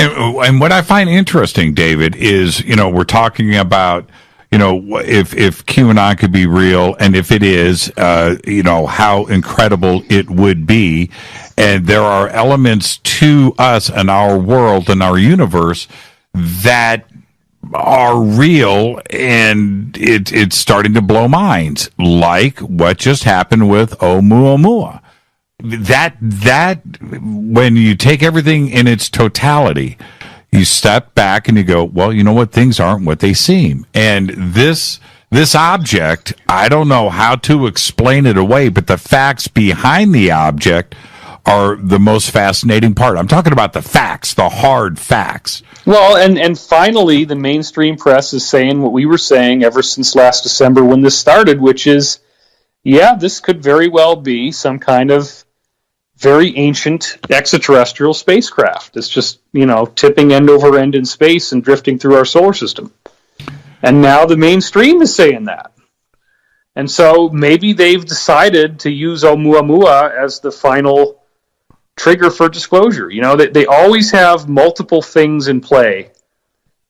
And what I find interesting, David, is, we're talking about, if QAnon could be real, and if it is, how incredible it would be. And there are elements to us and our world and our universe that are real, and it's starting to blow minds, like what just happened with Oumuamua. That when you take everything in its totality, you step back and you go, well, you know what? Things aren't what they seem. And this object, I don't know how to explain it away, but the facts behind the object are the most fascinating part. I'm talking about the facts, the hard facts. Well, and finally, the mainstream press is saying what we were saying ever since last December when this started, which is, yeah, this could very well be some kind of very ancient extraterrestrial spacecraft. It's just, tipping end over end in space and drifting through our solar system. And now the mainstream is saying that. And so maybe they've decided to use Oumuamua as the final trigger for disclosure. They always have multiple things in play,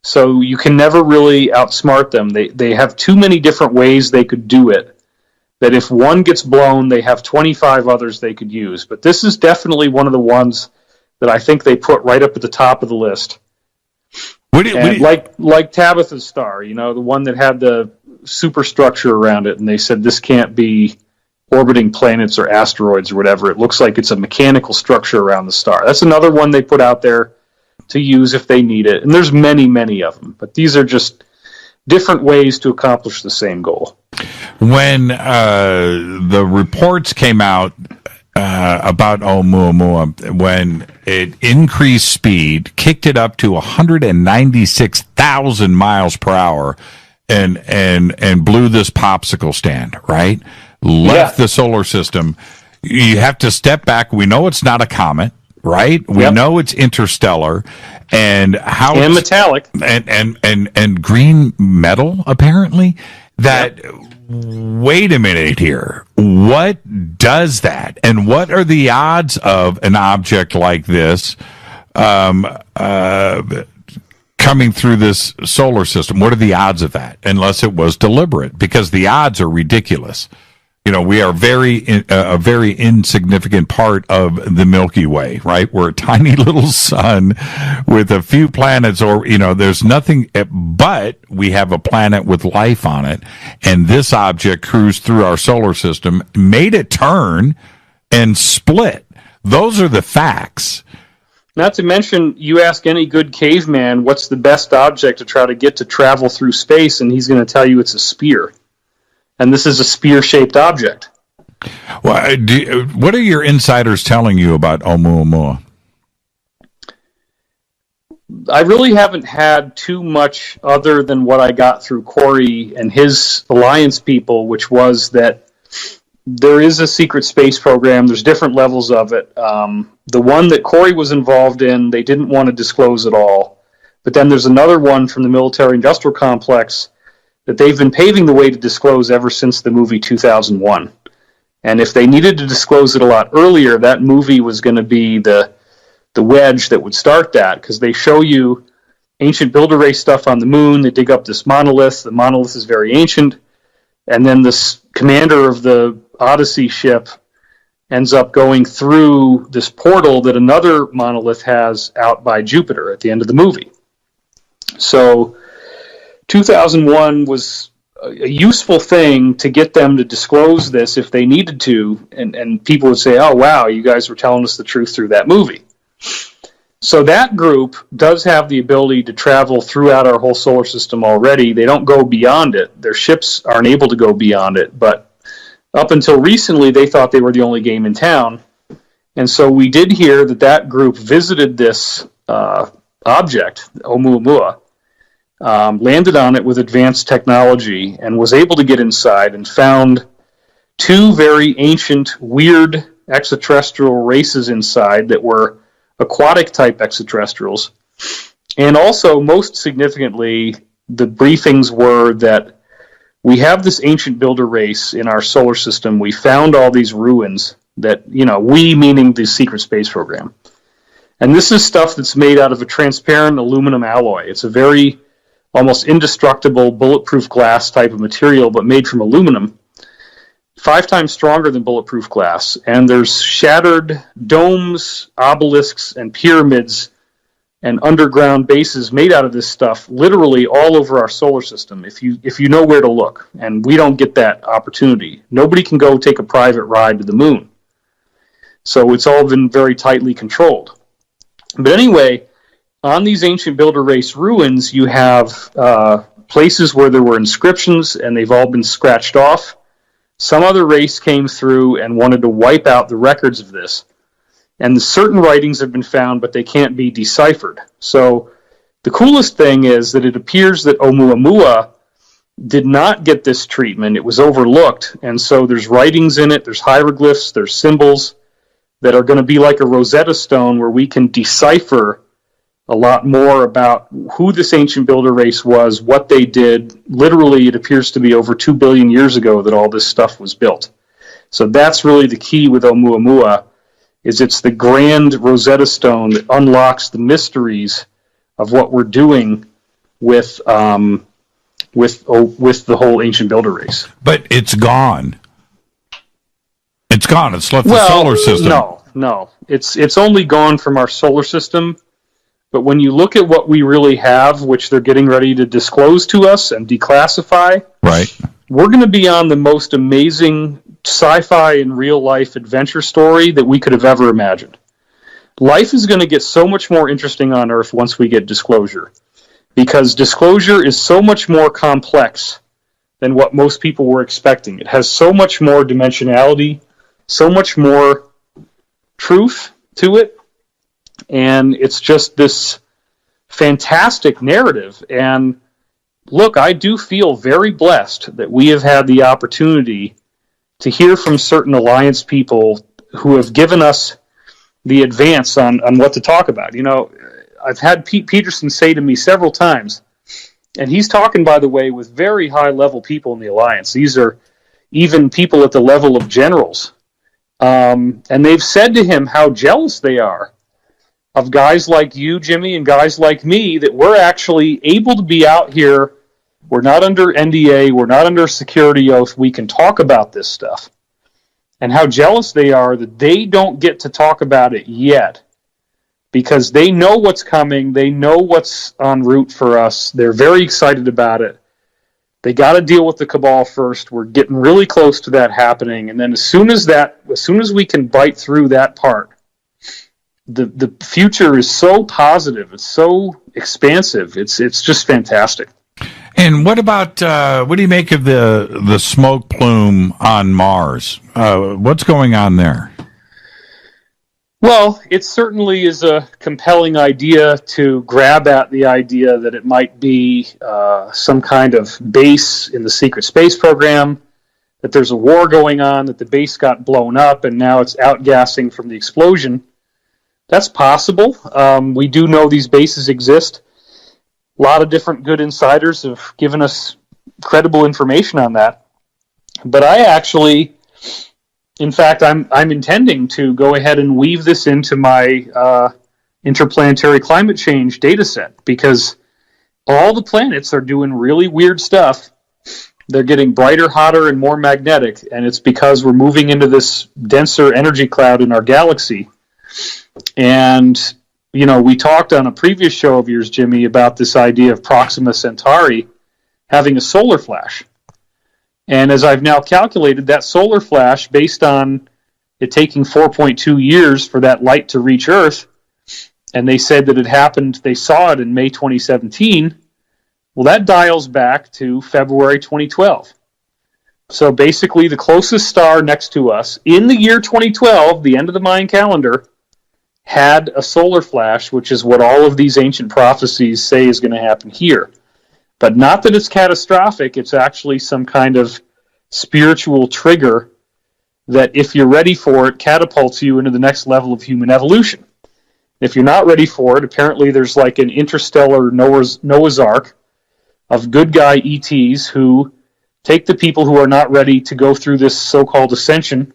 so you can never really outsmart them. They have too many different ways they could do it, that if one gets blown, they have 25 others they could use. But this is definitely one of the ones that I think they put right up at the top of the list. Like Tabitha's star, the one that had the superstructure around it, and they said this can't be orbiting planets or asteroids or whatever. It looks like it's a mechanical structure around the star. That's another one they put out there to use if they need it. And there's many, many of them. But these are just different ways to accomplish the same goal. When the reports came out about Oumuamua, when it increased speed, kicked it up to 196,000 miles per hour, and blew this popsicle stand, right? Left the solar system. You have to step back. We know it's not a comet, right? We know it's interstellar, and how and metallic and green metal apparently. That wait a minute here. What does that? And what are the odds of an object like this coming through this solar system? What are the odds of that? Unless it was deliberate, because the odds are ridiculous. We are a very insignificant part of the Milky Way, right? We're a tiny little sun with a few planets, or, there's nothing, but we have a planet with life on it. And this object cruised through our solar system, made it turn and split. Those are the facts. Not to mention, you ask any good caveman, what's the best object to try to get to travel through space, and he's going to tell you it's a spear. And this is a spear-shaped object. Well, what are your insiders telling you about Oumuamua? I really haven't had too much other than what I got through Corey and his alliance people, which was that there is a secret space program. There's different levels of it. The one that Corey was involved in, they didn't want to disclose at all. But then there's another one from the military-industrial complex that they've been paving the way to disclose ever since the movie 2001. And if they needed to disclose it a lot earlier, that movie was going to be the wedge that would start that, because they show you ancient builder race stuff on the moon. They dig up this monolith. The monolith is very ancient. And then this commander of the Odyssey ship ends up going through this portal that another monolith has out by Jupiter at the end of the movie. So 2001 was a useful thing to get them to disclose this if they needed to, and people would say, oh, wow, you guys were telling us the truth through that movie. So that group does have the ability to travel throughout our whole solar system already. They don't go beyond it. Their ships aren't able to go beyond it, but up until recently, they thought they were the only game in town. And so we did hear that group visited this object, Oumuamua, landed on it with advanced technology, and was able to get inside and found two very ancient, weird extraterrestrial races inside that were aquatic-type extraterrestrials. And also, most significantly, the briefings were that we have this ancient builder race in our solar system. We found all these ruins that, we meaning the secret space program. And this is stuff that's made out of a transparent aluminum alloy. It's a very almost indestructible, bulletproof glass type of material, but made from aluminum, 5 times stronger than bulletproof glass. And there's shattered domes, obelisks, and pyramids and underground bases made out of this stuff literally all over our solar system, if you know where to look. And we don't get that opportunity. Nobody can go take a private ride to the moon. So it's all been very tightly controlled. But anyway, on these ancient builder race ruins, you have places where there were inscriptions, and they've all been scratched off. Some other race came through and wanted to wipe out the records of this. And certain writings have been found, but they can't be deciphered. So the coolest thing is that it appears that Oumuamua did not get this treatment. It was overlooked. And so there's writings in it, there's hieroglyphs, there's symbols that are going to be like a Rosetta Stone where we can decipher a lot more about who this ancient builder race was, what they did. Literally, it appears to be over 2 billion years ago that all this stuff was built. So that's really the key with Oumuamua, is it's the grand Rosetta Stone that unlocks the mysteries of what we're doing with the whole ancient builder race. But it's gone. It's gone. It's left the solar system. No. It's only gone from our solar system. But when you look at what we really have, which they're getting ready to disclose to us and declassify, right, we're going to be on the most amazing sci-fi and real-life adventure story that we could have ever imagined. Life is going to get so much more interesting on Earth once we get disclosure, because disclosure is so much more complex than what most people were expecting. It has so much more dimensionality, so much more truth to it, and it's just this fantastic narrative. And look, I do feel very blessed that we have had the opportunity to hear from certain Alliance people who have given us the advance on what to talk about. You know, I've had Pete Peterson say to me several times, and he's talking, by the way, with very high-level people in the Alliance. These are even people at the level of generals. And they've said to him how jealous they are of guys like you, Jimmy, and guys like me, that we're actually able to be out here. We're not under NDA. We're not under security oath. We can talk about this stuff. And how jealous they are that they don't get to talk about it yet, because they know what's coming. They know what's en route for us. They're very excited about it. They got to deal with the cabal first. We're getting really close to that happening. And then as soon as we can bite through that part, the future is so positive. It's so expansive. It's just fantastic. And what about what do you make of the smoke plume on Mars? What's going on there? Well, it certainly is a compelling idea to grab at the idea that it might be some kind of base in the secret space program, that there's a war going on, that the base got blown up, and now it's outgassing from the explosion. That's possible. We do know these bases exist. A lot of different good insiders have given us credible information on that. But I actually, in fact, I'm intending to go ahead and weave this into my interplanetary climate change data set, because all the planets are doing really weird stuff. They're getting brighter, hotter, and more magnetic, and it's because we're moving into this denser energy cloud in our galaxy. And you know, we talked on a previous show of yours, Jimmy, about this idea of Proxima Centauri having a solar flash. And as I've now calculated, that solar flash, based on it taking 4.2 years for that light to reach Earth, and they said that it happened, they saw it in May 2017, well, that dials back to February 2012. So basically, the closest star next to us in the year 2012, the end of the Mayan calendar, had a solar flash, which is what all of these ancient prophecies say is going to happen here. But not that it's catastrophic, it's actually some kind of spiritual trigger that, if you're ready for it, catapults you into the next level of human evolution. If you're not ready for it, apparently there's like an interstellar Noah's Ark of good guy ETs who take the people who are not ready to go through this so-called ascension,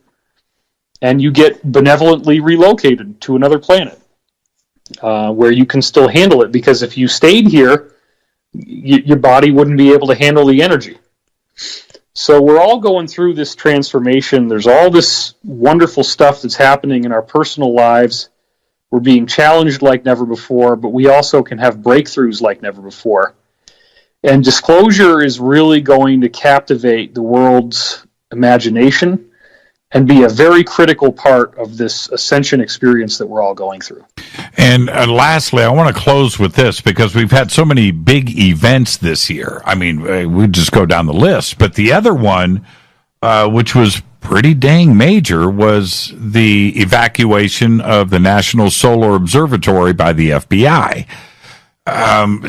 and you get benevolently relocated to another planet. where you can still handle it, because if you stayed here, your body wouldn't be able to handle the energy. So we're all going through this transformation. There's all this wonderful stuff that's happening in our personal lives. We're being challenged like never before, but we also can have breakthroughs like never before. And disclosure is really going to captivate the world's imagination and be a very critical part of this ascension experience that we're all going through. And lastly, I want to close with this, because we've had so many big events this year. I mean, we just go down the list. But the other one, which was pretty dang major, was the evacuation of the National Solar Observatory by the FBI.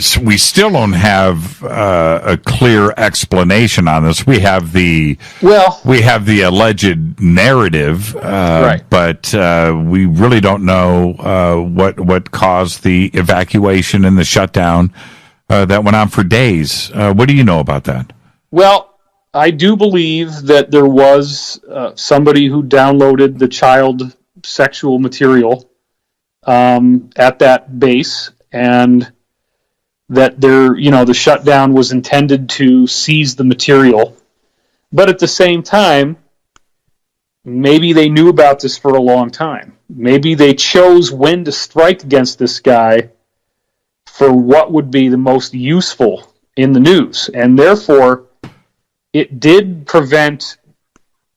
So we still don't have a clear explanation on this. We have the alleged narrative, right, but we really don't know what caused the evacuation and the shutdown that went on for days. What do you know about that? Well, I do believe that there was somebody who downloaded the child sexual material at that base, and that the shutdown was intended to seize the material. But at the same time, maybe they knew about this for a long time. Maybe they chose when to strike against this guy for what would be the most useful in the news. And therefore, it did prevent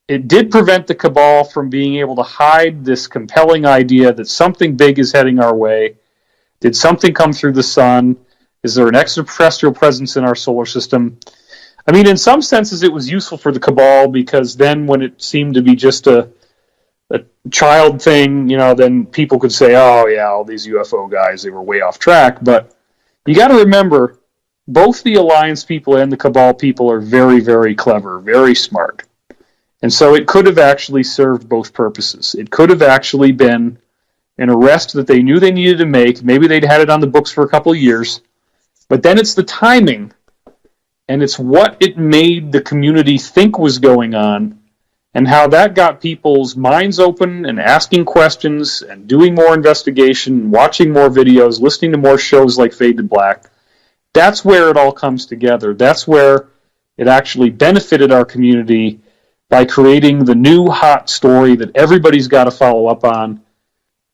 the cabal from being able to hide this compelling idea that something big is heading our way. Did something come through the sun? Is there an extraterrestrial presence in our solar system? I mean, in some senses, it was useful for the cabal, because then when it seemed to be just a child thing, then people could say, oh, yeah, all these UFO guys, they were way off track. But you got to remember, both the Alliance people and the cabal people are very, very clever, very smart. And so it could have actually served both purposes. It could have actually been an arrest that they knew they needed to make. Maybe they'd had it on the books for a couple of years. But then it's the timing, and it's what it made the community think was going on, and how that got people's minds open and asking questions and doing more investigation, watching more videos, listening to more shows like Fade to Black. That's where it all comes together. That's where it actually benefited our community by creating the new hot story that everybody's got to follow up on,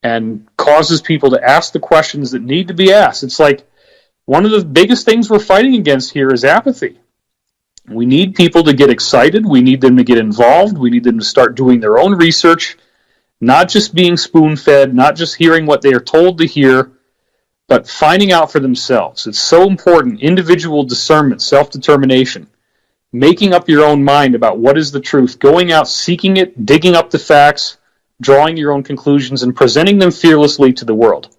and causes people to ask the questions that need to be asked. It's like, one of the biggest things we're fighting against here is apathy. We need people to get excited. We need them to get involved. We need them to start doing their own research, not just being spoon-fed, not just hearing what they are told to hear, but finding out for themselves. It's so important. Individual discernment, self-determination, making up your own mind about what is the truth, going out, seeking it, digging up the facts, drawing your own conclusions, and presenting them fearlessly to the world.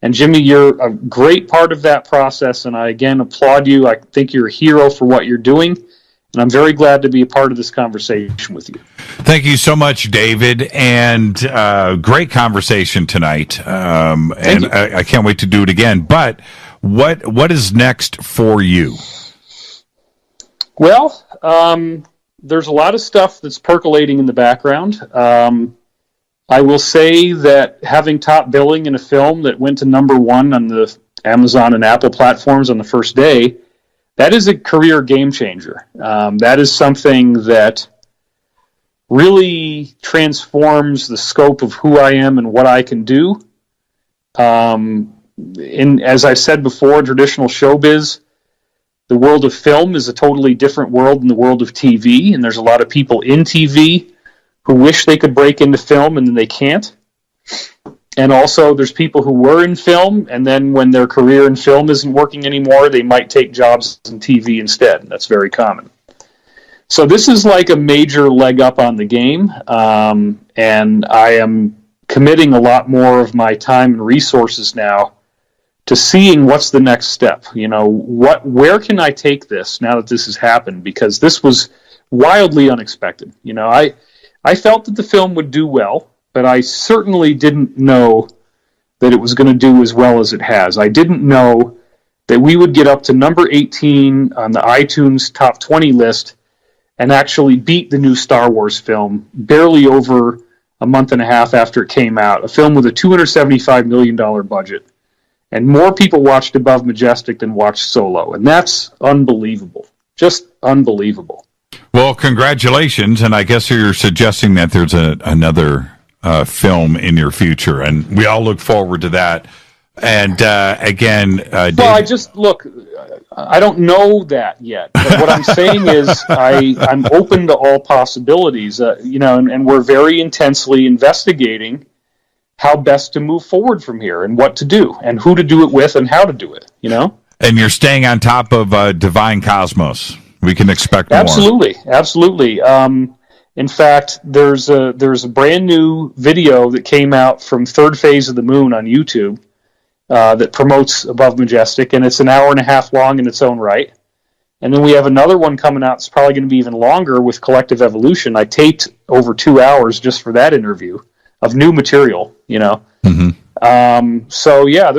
And Jimmy, you're a great part of that process, and I again applaud you. I think you're a hero for what you're doing, and I'm very glad to be a part of this conversation with you. Thank you so much, David, and great conversation tonight. And I can't wait to do it again. But what is next for you? Well, there's a lot of stuff that's percolating in the background. I will say that having top billing in a film that went to #1 on the Amazon and Apple platforms on the first day, that is a career game changer. That is something that really transforms the scope of who I am and what I can do. As I said before, traditional showbiz, the world of film is a totally different world than the world of TV, and there's a lot of people in TV who wish they could break into film and then they can't. And also there's people who were in film, and then when their career in film isn't working anymore, they might take jobs in TV instead. That's very common. So this is like a major leg up on the game, and I am committing a lot more of my time and resources now to seeing what's the next step. Where can I take this now that this has happened? Because this was wildly unexpected. I felt that the film would do well, but I certainly didn't know that it was going to do as well as it has. I didn't know that we would get up to number 18 on the iTunes top 20 list and actually beat the new Star Wars film barely over a month and a half after it came out, a film with a $275 million budget. And more people watched Above Majestic than watched Solo. And that's unbelievable. Just unbelievable. Well, congratulations. And I guess you're suggesting that there's another film in your future. And we all look forward to that. And again, David, well, I don't know that yet. But what I'm saying is I'm open to all possibilities, and we're very intensely investigating how best to move forward from here and what to do and who to do it with and how to do it, And you're staying on top of Divine Cosmos. We can expect more. Absolutely. In fact, there's a brand new video that came out from Third Phase of the Moon on YouTube that promotes Above Majestic, and it's an hour and a half long in its own right. And then we have another one coming out that's probably going to be even longer with Collective Evolution. I taped over 2 hours just for that interview of new material, Mm-hmm. So yeah,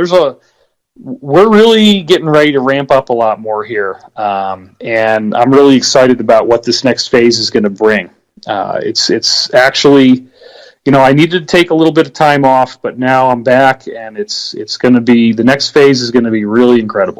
we're really getting ready to ramp up a lot more here. And I'm really excited about what this next phase is going to bring. It's actually, I needed to take a little bit of time off, but now I'm back, and it's going to be, the next phase is going to be really incredible.